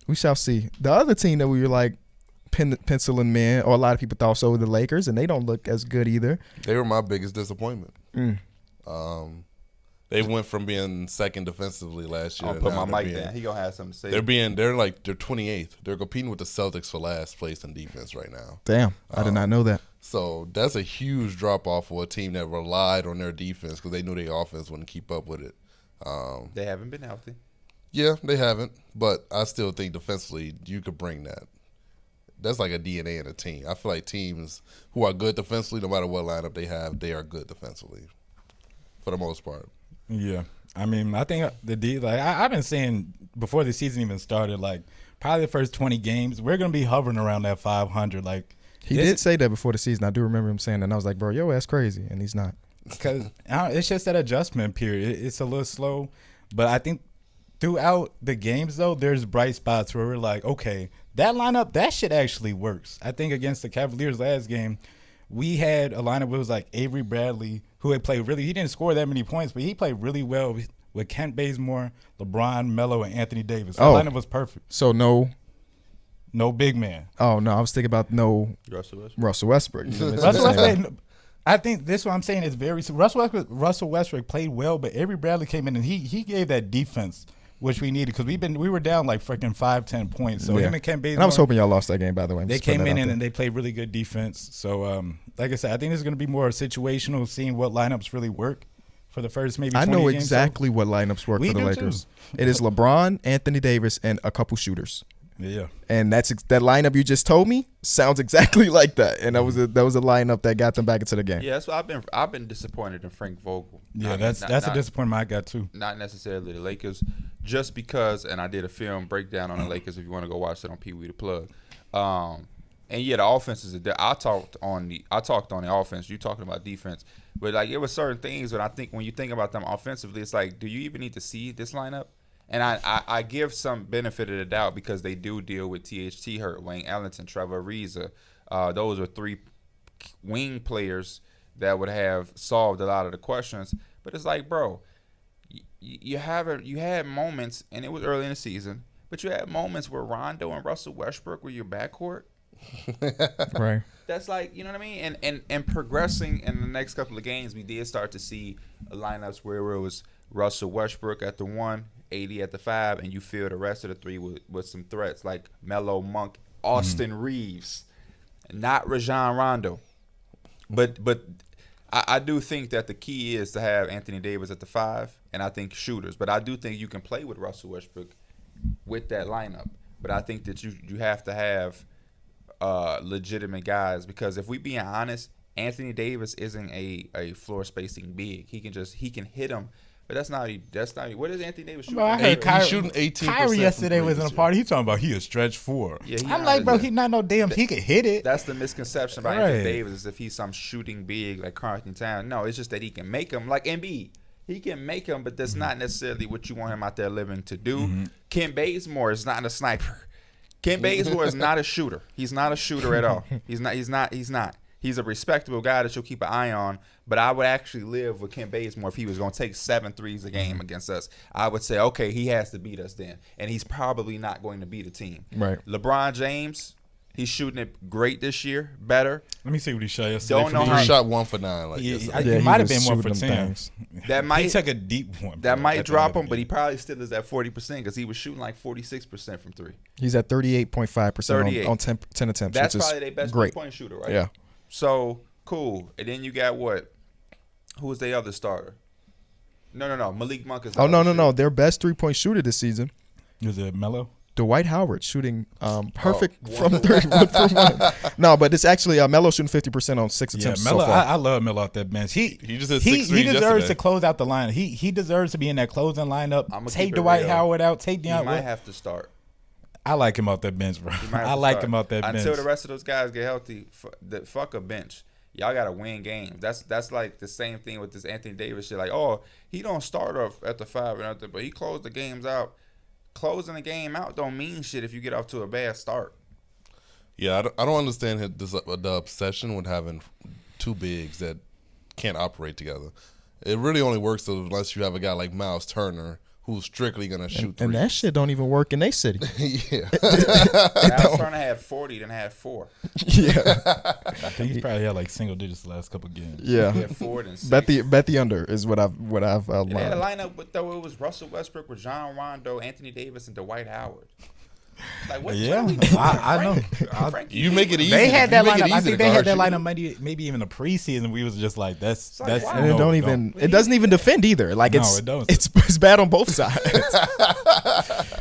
we shall see. The other team that we were like penciling in, or a lot of people thought so, were the Lakers, and they don't look as good either. They were my biggest disappointment. Mm. They went from being second defensively last year. I'll put my mic down. He gonna have something to say. They're 28th. They're competing with the Celtics for last place in defense right now. Damn, I did not know that. So that's a huge drop off for a team that relied on their defense because they knew their offense wouldn't keep up with it. They haven't been healthy. Yeah, they haven't, but I still think defensively you could bring that. That's like a DNA in a team. I feel like teams who are good defensively, no matter what lineup they have, they are good defensively for the most part. Yeah. I mean, I think I've been saying before the season even started, like probably the first 20 games, we're going to be hovering around that 500. Like he did say that before the season. I do remember him saying that. And I was like, bro, yo, that's crazy. And he's not. Because it's just that adjustment period. It's a little slow. But I think throughout the games, though, there's bright spots where we're like, okay, that lineup, that shit actually works. I think against the Cavaliers last game, we had a lineup where it was like Avery Bradley, who had played really – he didn't score that many points, but he played really well with Kent Bazemore, LeBron, Melo, and Anthony Davis. The lineup was perfect. So no big man. Oh, no, I was thinking about Russell Westbrook. I think this what I'm saying is very – Russell Westbrook played well, but Avery Bradley came in and he gave that defense – which we needed because we were down like freaking 5-10 points. So him and Kent Bazemore. And I was hoping y'all lost that game, by the way. They came in and they played really good defense. So, like I said, I think this is going to be more situational, seeing what lineups really work for the first maybe 20 games. I know games. exactly what lineups work for the Lakers. It is LeBron, Anthony Davis, and a couple shooters. Yeah. And that lineup you just told me sounds exactly like that. And that was a lineup that got them back into the game. Yeah, so I've been disappointed in Frank Vogel. Yeah, that's a disappointment I got too. Not necessarily the Lakers, just because. And I did a film breakdown on the Lakers. If you want to go watch it on Pee Wee the Plug. And yeah, the offense is I talked on the offense. You talking about defense, but like it was certain things. But I think when you think about them offensively, it's like, do you even need to see this lineup? And I give some benefit of the doubt because they do deal with THT hurt, Wayne Ellington, Trevor Ariza. Those are three wing players that would have solved a lot of the questions. But it's like, bro, you had moments, and it was early in the season, but you had moments where Rondo and Russell Westbrook were your backcourt. Right. That's like, you know what I mean? And progressing in the next couple of games, we did start to see lineups where it was Russell Westbrook at the 1, AD at the 5, and you fill the rest of the 3 with some threats like Melo, Monk, Austin Reeves, not Rajon Rondo. But I do think that the key is to have Anthony Davis at the 5, and I think shooters. But I do think you can play with Russell Westbrook with that lineup. But I think that you have to have legitimate guys, because if we being honest, Anthony Davis isn't a floor spacing big. He can hit him. But that's not. What is Anthony Davis shooting? Bro, I heard Kyrie, he's shooting 18%. Kyrie yesterday was in a party. He talking about he a stretch 4. Yeah, I'm like, bro, he not no damn. He could hit it. That's the misconception about Anthony Davis, is if he's some shooting big like Carlton Town. No, it's just that he can make them like Embiid. He can make them, but that's not necessarily what you want him out there living to do. Kent Bazemore is not a sniper. Kent Bazemore is not a shooter. He's not a shooter at all. He's not. He's a respectable guy that you'll keep an eye on, but I would actually live with Kent Bazemore if he was going to take 7 threes a game against us. I would say, okay, he has to beat us then, and he's probably not going to beat a team. Right. LeBron James, he's shooting it great this year, better. Let me see what he shot yesterday. Don't know He how shot 1 for 9. Like He Yeah, might have was been 1 for shooting 10. them things. that might He took a deep one. that bro, might at the drop end of him, the but he game. probably still is at 40% because he was shooting like 46% from 3. He's at 38.5% on 10 attempts, That's which probably is their best great. three-point shooter, right? Yeah. So cool. And then you got what? Who was the other starter? No. Malik Monk is. No. Their best 3-point shooter this season, Is it Melo? Dwight Howard, shooting perfect from 3. No, but it's actually Melo shooting 50% on 6 attempts Melo. so far. I love Melo out that bench. He just hit 6 he threes deserves yesterday. to close out the line. He deserves to be in that closing lineup. I'ma Take keep it Dwight real. Howard out. Take He Deion. might have to start. I like him out that bench, bro. He might have I to like start. him out that bench. Until the rest of those guys get healthy, fuck a bench. Y'all gotta win games. That's like the same thing with this Anthony Davis shit. Like, oh, he don't start off at the 5 or nothing, but he closed the games out. Closing the game out don't mean shit if you get off to a bad start. Yeah, I don't understand the obsession with having 2 bigs that can't operate together. It really only works unless you have a guy like Miles Turner who's strictly gonna shoot and threes. that shit don't even work in their city. Yeah. Now starting to have 40, then had 4. Yeah, I think he's probably had like single digits the last couple games. yeah. He had 4 then 6. Bet the under is what I've They had a learned. lineup, but though it was Russell Westbrook with John Rondo, Anthony Davis, and Dwight Howard. Like what? Yeah, what are we doing? I know. Frankie You make it Beverly. easy. They had that You make it lineup. I easy think to they had guard that you. lineup maybe even the preseason. We was just like, that's like, wow. And it don't even. It doesn't even defend either. Like No, it's it don't. it's bad on both sides.